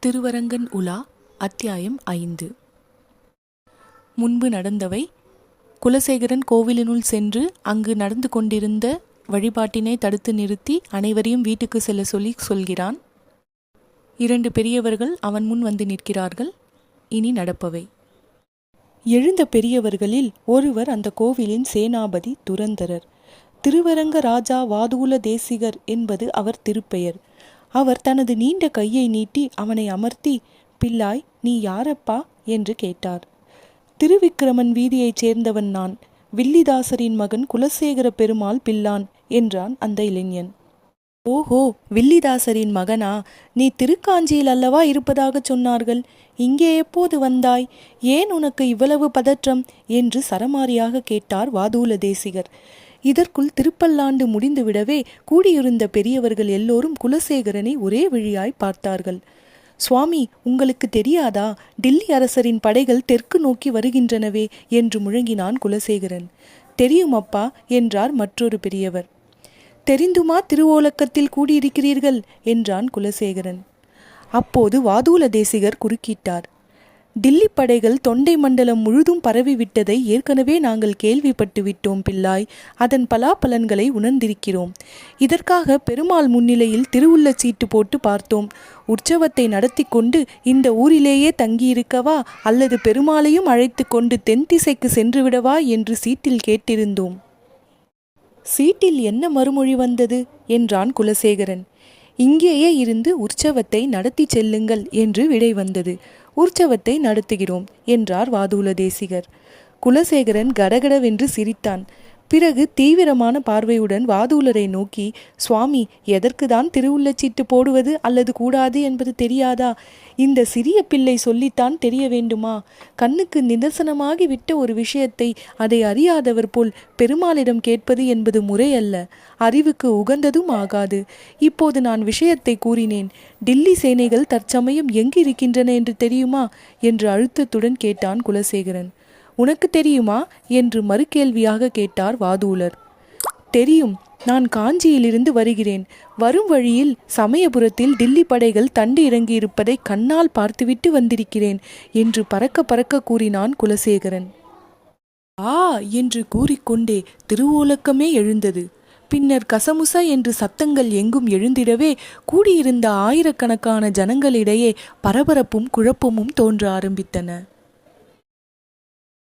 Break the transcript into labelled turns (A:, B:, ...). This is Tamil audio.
A: திருவரங்கன் உலா அத்தியாயம் 5. முன்பு நடந்தவை. குலசேகரன் கோவிலினுள் சென்று அங்கு நடந்து கொண்டிருந்த வழிபாட்டினை தடுத்து நிறுத்தி அனைவரையும் வீட்டுக்கு செல்ல சொல்கிறான். 2 பெரியவர்கள் அவன் முன் வந்து நிற்கிறார்கள். இனி நடப்பவை. எழுந்த பெரியவர்களில் ஒருவர் அந்த கோவிலின் சேனாபதி துரந்தரர். திருவரங்க ராஜா வாதூல தேசிகர் என்பது அவர் திருப்பெயர். அவர் தனது நீண்ட கையை நீட்டி அவனை அமர்த்தி, பிள்ளாய், நீ யாரப்பா என்று கேட்டார். திருவிக்கிரமன் வீதியைச் சேர்ந்தவன் நான், வில்லிதாசரின் மகன் குலசேகர பெருமாள் பிள்ளான் என்றான் அந்த இளைஞன். ஓஹோ, வில்லிதாசரின் மகனா? நீ திருக்காஞ்சியில் அல்லவா இருப்பதாகச் சொன்னார்கள். இங்கே எப்போது வந்தாய்? ஏன் உனக்கு இவ்வளவு பதற்றம் என்று சரமாரியாக கேட்டார் வாதூல தேசிகர். இதற்குள் திருப்பல்லாண்டு முடிந்துவிடவே கூடியிருந்த பெரியவர்கள் எல்லோரும் குலசேகரனை ஒரே விழியாய் பார்த்தார்கள். சுவாமி, உங்களுக்கு தெரியாதா? டில்லி அரசரின் படைகள் தெற்கு நோக்கி வருகின்றனவே என்று முழங்கினான் குலசேகரன். தெரியுமப்பா என்றார் மற்றொரு பெரியவர். தெரிந்துமா திருவோலக்கத்தில் கூடியிருக்கிறீர்கள் என்றான் குலசேகரன். அப்போது வாதூல தேசிகர் குறுக்கிட்டார். டில்லி படைகள் தொண்டை மண்டலம் முழுதும் பரவிவிட்டதை ஏற்கனவே நாங்கள் கேள்விப்பட்டு விட்டோம் பிள்ளாய். அதன் பலாபலன்களை உணர்ந்திருக்கிறோம். இதற்காக பெருமாள் முன்னிலையில் திருவுள்ள சீட்டு போட்டு பார்த்தோம். உற்சவத்தை நடத்தி கொண்டு இந்த ஊரிலேயே தங்கியிருக்கவா அல்லது பெருமாளையும் அழைத்து கொண்டு தென் திசைக்கு சென்று விடவா என்று சீட்டில் கேட்டிருந்தோம். சீட்டில் என்ன மறுமொழி வந்தது என்றான் குலசேகரன். இங்கேயே இருந்து உற்சவத்தை நடத்தி செல்லுங்கள் என்று விடை வந்தது. உற்சவத்தை நடத்துகிறோம் என்றார் வாதூல தேசிகர். குலசேகரன் கடகடவென்று சிரித்தான். பிறகு தீவிரமான பார்வையுடன் வாதூலரை நோக்கி, சுவாமி, எதற்குதான் திருவுள்ளச்சீட்டு போடுவது அல்லது கூடாது என்பது தெரியாதா? இந்த சிறிய பிள்ளை சொல்லித்தான் தெரிய வேண்டுமா? கண்ணுக்கு நிதர்சனமாகி விட்ட ஒரு விஷயத்தை அதை அறியாதவர் போல் பெருமாளிடம் கேட்பது என்பது முறையல்ல, அறிவுக்கு உகந்ததும் ஆகாது. இப்போது நான் விஷயத்தை கூறினேன். டில்லி சேனைகள் தற்சமயம் எங்கு இருக்கின்றன என்று தெரியுமா என்று அழுத்தத்துடன் கேட்டான் குலசேகரன். உனக்கு தெரியுமா என்று மறுகேள்வியாக கேட்டார் வாதூலர். தெரியும், நான் காஞ்சியிலிருந்து வருகிறேன். வரும் வழியில் சமயபுரத்தில் டில்லி படைகள் தண்டு இறங்கியிருப்பதை கண்ணால் பார்த்துவிட்டு வந்திருக்கிறேன் என்று பறக்க பறக்க கூறினான் குலசேகரன். ஆ என்று கூறிக்கொண்டே திருவோலக்கமே எழுந்தது. பின்னர் கசமுச என்று சத்தங்கள் எங்கும் எழுந்திடவே கூடியிருந்த ஆயிரக்கணக்கான ஜனங்களிடையே பரபரப்பும் குழப்பமும் தோன்ற ஆரம்பித்தன.